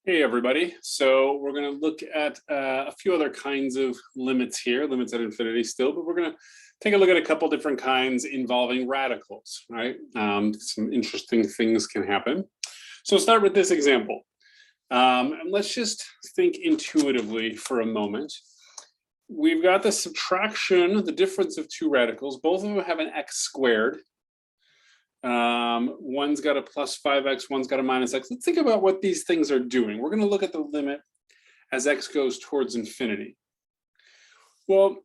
Hey everybody, so we're going to look at a few other kinds of limits here, limits at infinity still, but we're going to take a look at a couple different kinds involving radicals, right? Some interesting things can happen. So we'll start with this example. And let's just think intuitively for a moment. We've got the subtraction, the difference of two radicals. Both of them have an x squared. One's got a plus 5x, one's got a minus x. Let's think about what these things are doing. We're going to look at the limit as x goes towards infinity. Well,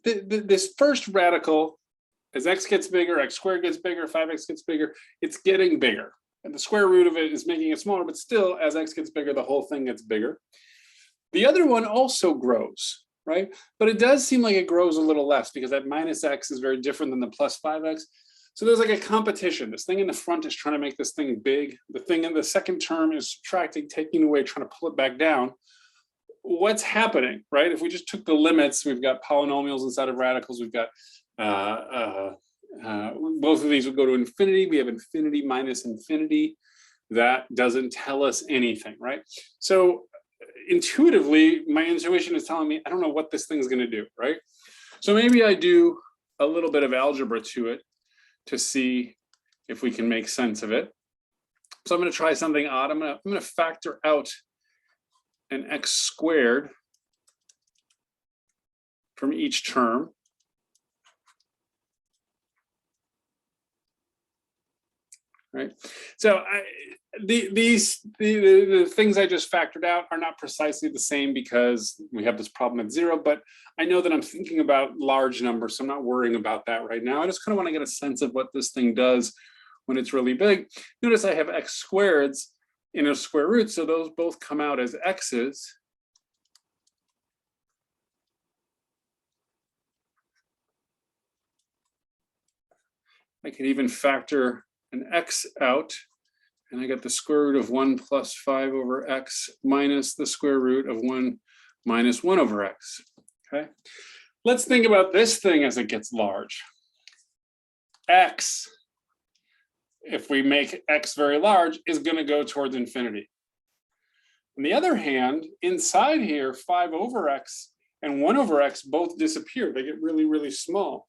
this first radical, as x gets bigger, x squared gets bigger, 5x gets bigger, it's getting bigger. And the square root of it is making it smaller, but still, as x gets bigger, the whole thing gets bigger. The other one also grows, right? But it does seem like it grows a little less because that minus x is very different than the plus 5x. So there's like a competition. This thing in the front is trying to make this thing big. The thing in the second term is subtracting, taking away, trying to pull it back down. What's happening, right? If we just took the limits, we've got polynomials inside of radicals. We've got both of these would go to infinity. We have infinity minus infinity. That doesn't tell us anything, right? So intuitively, my intuition is telling me, I don't know what this thing's going to do, right? So maybe I do a little bit of algebra to it to see if we can make sense of it. So I'm going to try something odd. I'm going to factor out an x squared from each term. Right. So the things I just factored out are not precisely the same because we have this problem at 0, but I know that I'm thinking about large numbers, so I'm not worrying about that right now. I just kind of want to get a sense of what this thing does when it's really big. Notice I have x squareds in a square root, so those both come out as x's. I can even factor an x out, and I get the square root of 1 plus 5 over x minus the square root of 1 minus 1 over x. Okay, let's think about this thing as it gets large. X, if we make x very large, is going to go towards infinity. On the other hand, inside here, 5 over x and 1 over x both disappear. They get really, really small.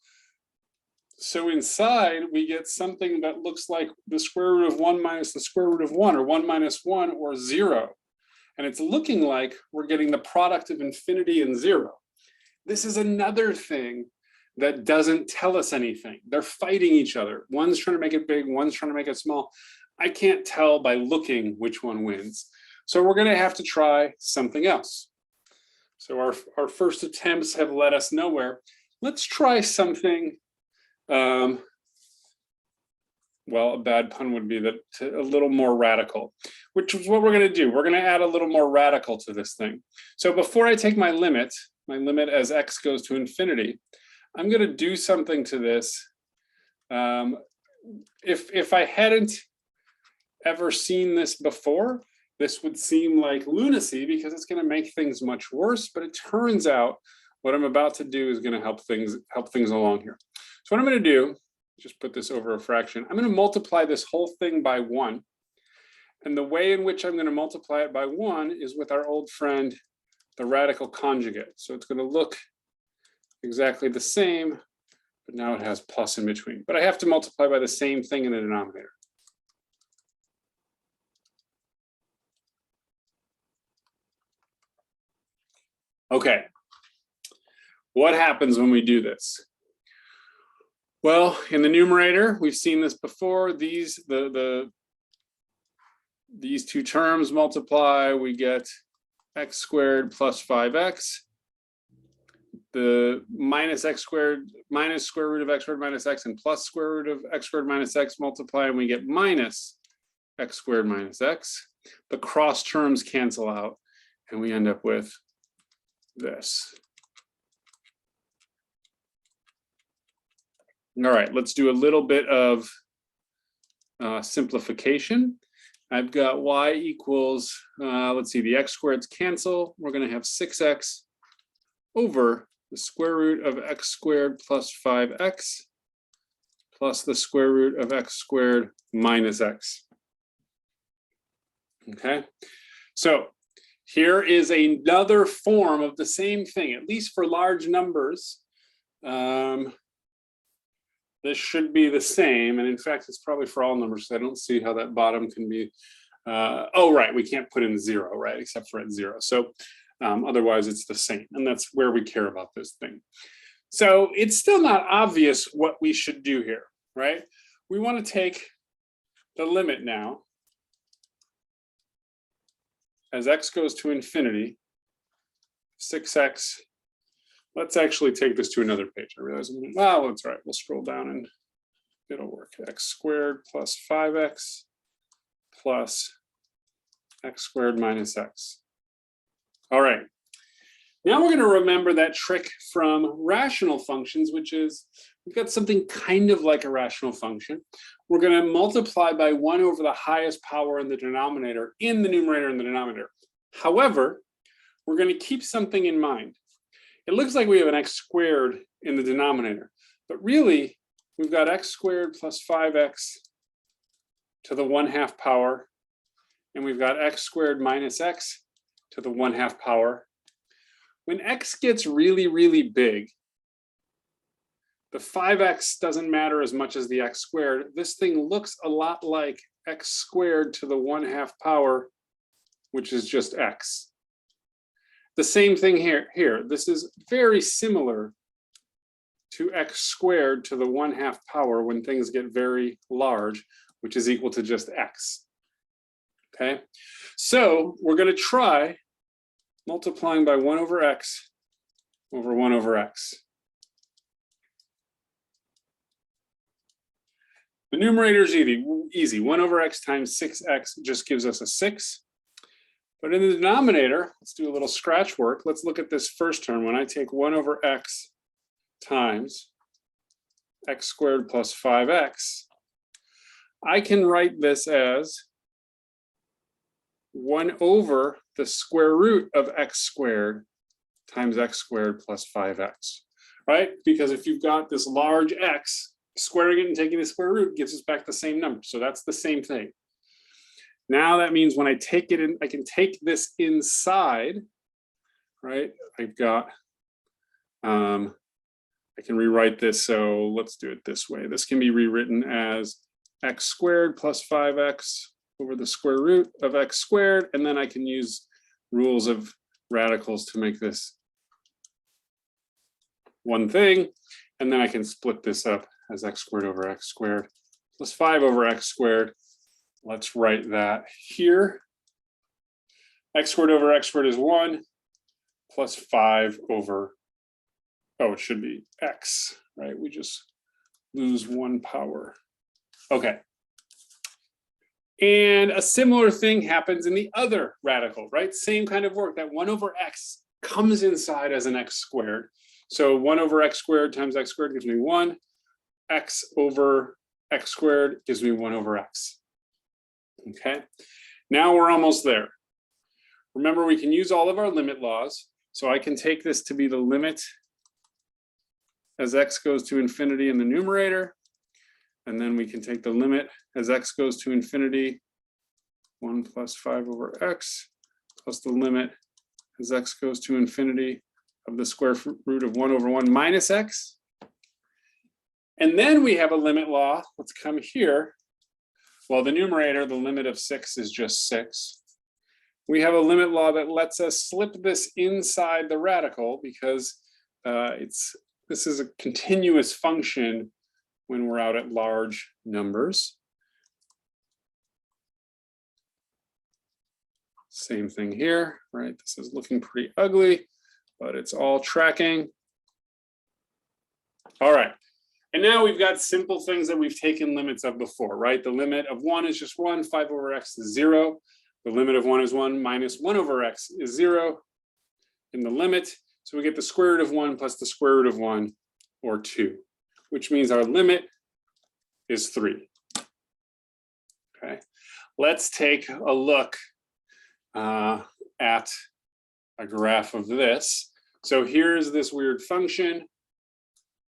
So inside, we get something that looks like the square root of 1 minus the square root of 1, or 1 minus 1, or 0. And it's looking like we're getting the product of infinity and 0. This is another thing that doesn't tell us anything. They're fighting each other. One's trying to make it big, one's trying to make it small. I can't tell by looking which one wins. So we're going to have to try something else. So our first attempts have led us nowhere. Let's try something. Well, a bad pun would be that a little more radical, which is what we're going to do. We're going to add a little more radical to this thing. So before I take my limit as x goes to infinity, I'm going to do something to this. If I hadn't ever seen this before, this would seem like lunacy because it's going to make things much worse. But it turns out what I'm about to do is going to help things along here. So what I'm going to do, just put this over a fraction. I'm going to multiply this whole thing by 1. And the way in which I'm going to multiply it by 1 is with our old friend, the radical conjugate. So it's going to look exactly the same, but now it has plus in between. But I have to multiply by the same thing in the denominator. Okay. What happens when we do this? Well, in the numerator, we've seen this before. These two terms multiply, we get x squared plus 5x. The minus x squared minus square root of x squared minus x and plus square root of x squared minus x multiply, and we get minus x squared minus x. The cross terms cancel out, and we end up with this. All right, let's do a little bit of simplification. I've got y equals, let's see, the x squareds cancel. We're going to have 6x over the square root of x squared plus 5x plus the square root of x squared minus x. Okay, so here is another form of the same thing, at least for large numbers. This should be the same, and in fact, it's probably for all numbers. So I don't see how that bottom can be. Oh, right, we can't put in 0, right, except for at 0. So otherwise, it's the same, and that's where we care about this thing. So it's still not obvious what we should do here, right? We want to take the limit now as x goes to infinity, 6x. Let's actually take this to another page. I realize, well, that's right. We'll scroll down and it'll work. X squared plus 5x plus x squared minus x. All right. Now we're going to remember that trick from rational functions, which is we've got something kind of like a rational function. We're going to multiply by 1 over the highest power in the denominator, in the numerator and the denominator. However, we're going to keep something in mind. It looks like we have an x squared in the denominator, but really we've got x squared plus 5x to the 1/2 power, and we've got x squared minus x to the 1/2 power. When x gets really, really big, the 5x doesn't matter as much as the x squared. This thing looks a lot like x squared to the 1/2 power, which is just x. The same thing here. This is very similar to x squared to the 1/2 power when things get very large, which is equal to just x. Okay, so we're going to try multiplying by 1 over x over 1 over x. The numerator is easy. 1 over x times 6x just gives us a 6. But in the denominator, let's do a little scratch work. Let's look at this first term. When I take 1 over x times x squared plus 5x, I can write this as 1 over the square root of x squared times x squared plus 5x, right? Because if you've got this large x, squaring it and taking the square root gives us back the same number. So that's the same thing. Now that means when I take it in, I can take this inside, right? I've got, I can rewrite this. So let's do it this way. This can be rewritten as x squared plus 5x over the square root of x squared. And then I can use rules of radicals to make this one thing. And then I can split this up as x squared over x squared plus 5 over x squared. Let's write that here. X squared over x squared is 1 plus 5 over, oh, it should be x, right? We just lose 1 power. Okay. And a similar thing happens in the other radical, right? Same kind of work. That 1 over x comes inside as an x squared. So 1 over x squared times x squared gives me 1. X over x squared gives me 1 over x. Okay, now we're almost there. Remember, we can use all of our limit laws. So I can take this to be the limit as x goes to infinity in the numerator. And then we can take the limit as x goes to infinity, 1 plus 5 over x, plus the limit as x goes to infinity of the square root of 1 over 1 minus x. And then we have a limit law. Let's come here. Well, the numerator, the limit of 6 is just 6. We have a limit law that lets us slip this inside the radical because this is a continuous function when we're out at large numbers. Same thing here, right? This is looking pretty ugly, but it's all tracking. All right. And now we've got simple things that we've taken limits of before, right? The limit of 1 is just 1, 5 over x is 0. The limit of 1 is 1 minus 1 over x is 0 in the limit. So we get the square root of 1 plus the square root of 1, or 2, which means our limit is 3. Okay, let's take a look at a graph of this. So here's this weird function.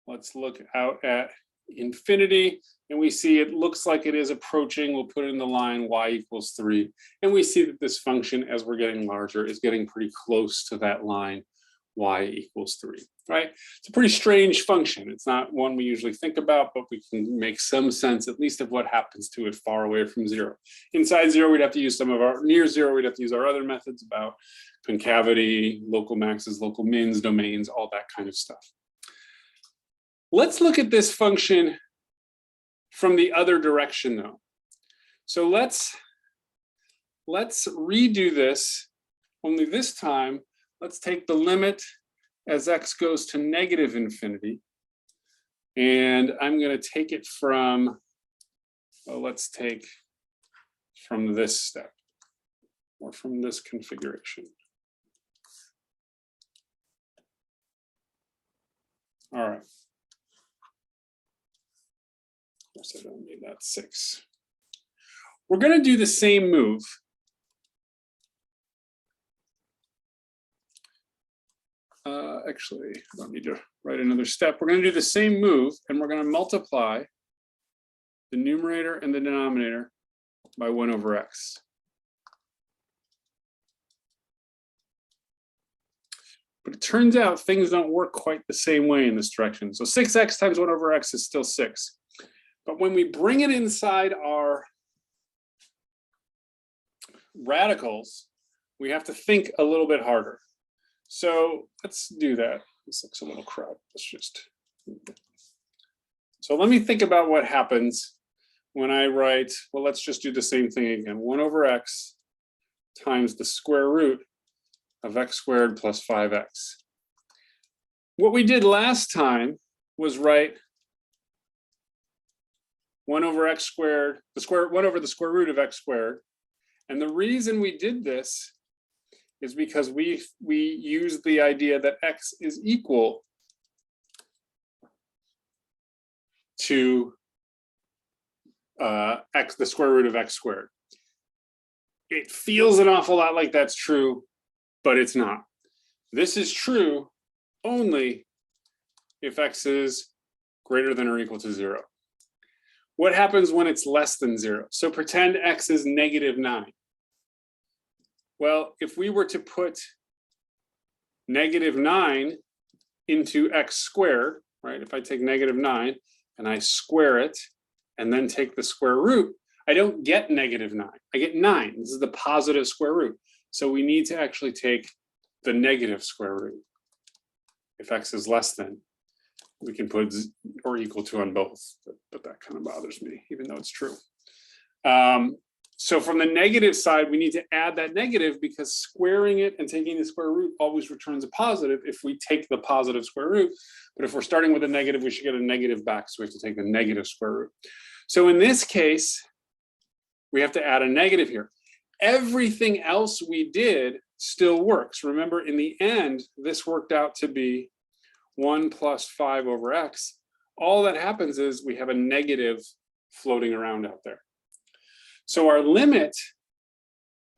Let's look out at infinity, and we see it looks like it is approaching. We'll put it in the line y equals 3, and we see that this function, as we're getting larger, is getting pretty close to that line y equals 3, right? It's a pretty strange function. It's not one we usually think about, but we can make some sense at least of what happens to it far away from 0. Inside 0, we'd have to use some of our, near 0, we'd have to use our other methods about concavity, local maxes, local mins, domains, all that kind of stuff. Let's look at this function from the other direction though. So let's redo this, only this time, let's take the limit as x goes to negative infinity. And I'm going to take it from, well, let's take from this step or from this configuration. All right. Of course, I don't need that 6. We're going to do the same move. Actually, I don't need to write another step. We're going to do the same move, and we're going to multiply the numerator and the denominator by 1 over x. But it turns out things don't work quite the same way in this direction. So 6x times 1 over x is still 6. But when we bring it inside our radicals, we have to think a little bit harder. So let's do that. This looks a little crowded. Let's just. So let me think about what happens when I write, well, let's just do the same thing again. 1 over x times the square root of x squared plus 5x. What we did last time was write 1 over x squared, 1 over the square root of x squared. And the reason we did this is because we used the idea that x is equal to x, the square root of x squared. It feels an awful lot like that's true, but it's not. This is true only if x is greater than or equal to 0. What happens when it's less than 0? So pretend x is negative 9. Well, if we were to put negative 9 into x squared, right? If I take negative 9 and I square it and then take the square root, I don't get negative 9. I get 9. This is the positive square root. So we need to actually take the negative square root. If x is less than, we can put or equal to on both, but that kind of bothers me, even though it's true. So from the negative side, we need to add that negative because squaring it and taking the square root always returns a positive if we take the positive square root. But if we're starting with a negative, we should get a negative back. So we have to take the negative square root. So in this case, we have to add a negative here. Everything else we did still works. Remember, in the end, this worked out to be 1 plus 5 over x. All that happens is we have a negative floating around out there. So our limit,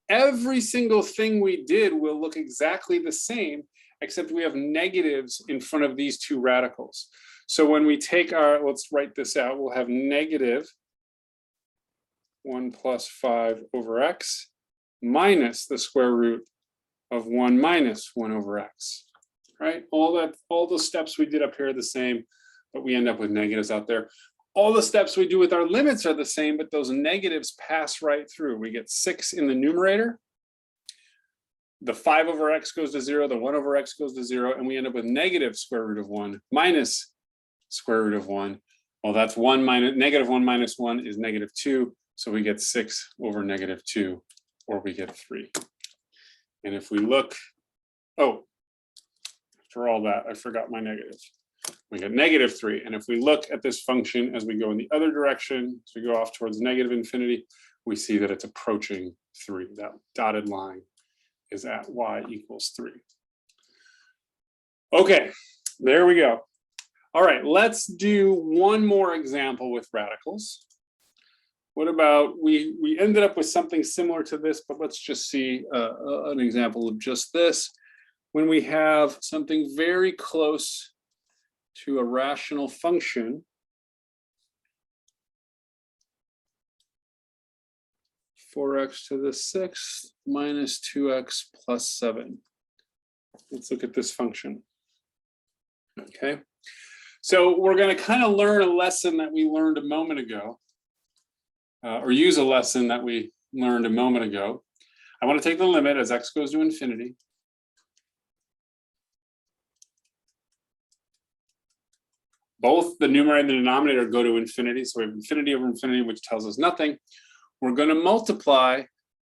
every single thing we did will look exactly the same, except we have negatives in front of these two radicals. So when we take our, let's write this out, we'll have negative 1 plus 5 over x minus the square root of 1 minus 1 over x, right? All the steps we did up here are the same, but we end up with negatives out there. All the steps we do with our limits are the same, but those negatives pass right through. We get 6 in the numerator. The 5 over x goes to 0, the 1 over x goes to 0, and we end up with negative square root of 1 minus square root of 1. Well, that's 1 minus, negative 1 minus 1 is negative 2. So we get 6 over negative 2, or we get 3. And if we look, oh, after all that, I forgot my negative. We get negative 3. And if we look at this function as we go in the other direction, as we go off towards negative infinity, we see that it's approaching 3. That dotted line is at y equals 3. Okay, there we go. All right, let's do one more example with radicals. What about, we ended up with something similar to this, but let's just see an example of just this. When we have something very close to a rational function, 4x to the 6th minus 2x plus 7. Let's look at this function. Okay, so we're going to kind of learn a lesson that we learned a moment ago, or use a lesson that we learned a moment ago. I want to take the limit as x goes to infinity. Both the numerator and the denominator go to infinity, so we have infinity over infinity, which tells us nothing. We're going to multiply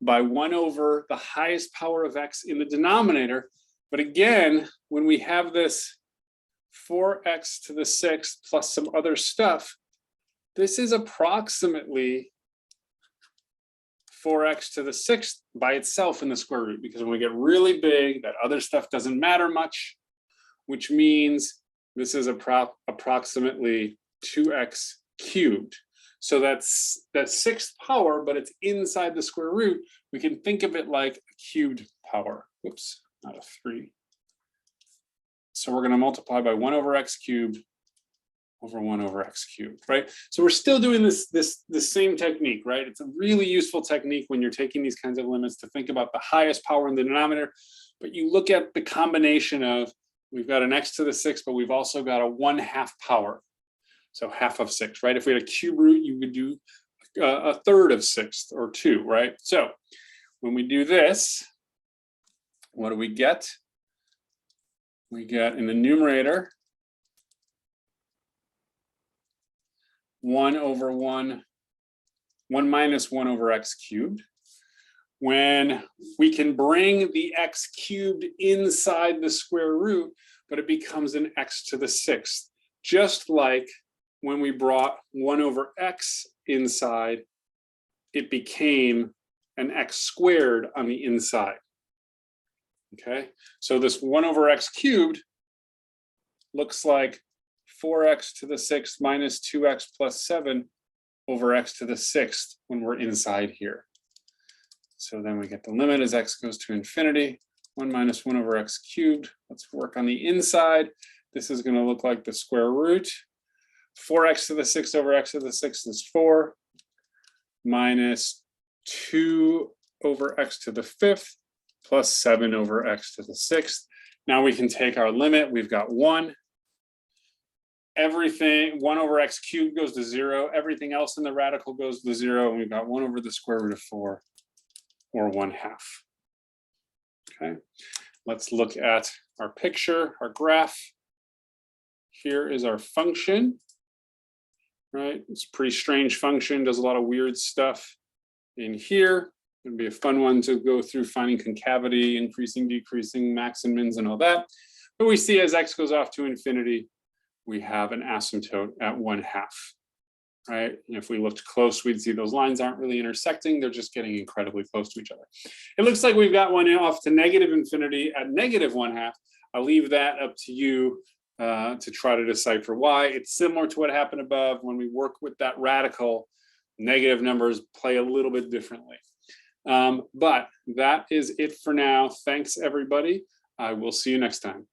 by 1 over the highest power of x in the denominator. But again, when we have this 4x to the 6th plus some other stuff, this is approximately 4x to the 6th by itself in the square root, because when we get really big, that other stuff doesn't matter much, which means this is approximately 2x cubed. So that's that 6th power, but it's inside the square root. We can think of it like a cubed power. Whoops, not a 3. So we're going to multiply by 1 over x cubed over 1 over x cubed, right? So we're still doing the same technique, right? It's a really useful technique when you're taking these kinds of limits to think about the highest power in the denominator. But you look at the combination of, we've got an x to the 6th, but we've also got a 1/2 power. So half of 6, right? If we had a cube root, you would do a third of 6th or 2, right? So when we do this, what do we get? We get in the numerator 1 minus 1 over x cubed. When we can bring the x cubed inside the square root, but it becomes an x to the 6th, just like when we brought 1 over x inside, it became an x squared on the inside. Okay, so this 1 over x cubed looks like 4x to the 6th minus 2x plus 7 over x to the 6th when we're inside here. So then we get the limit as x goes to infinity, 1 minus 1 over x cubed. Let's work on the inside. This is going to look like the square root. 4x to the 6th over x to the 6th is 4, minus 2 over x to the 5th, plus 7 over x to the 6th. Now we can take our limit. We've got 1. Everything, 1 over x cubed goes to 0. Everything else in the radical goes to 0. And we've got 1 over the square root of 4, or 1/2. Okay, let's look at our picture, our graph. Here is our function, right? It's a pretty strange function, does a lot of weird stuff in here. It'd be a fun one to go through, finding concavity, increasing, decreasing, max and mins and all that. But we see as x goes off to infinity, we have an asymptote at 1/2, right? And if we looked close, we'd see those lines aren't really intersecting. They're just getting incredibly close to each other. It looks like we've got one off to negative infinity at negative 1/2. I'll leave that up to you to try to decipher why. It's similar to what happened above. When we work with that radical, negative numbers play a little bit differently. But that is it for now. Thanks, everybody. I will see you next time.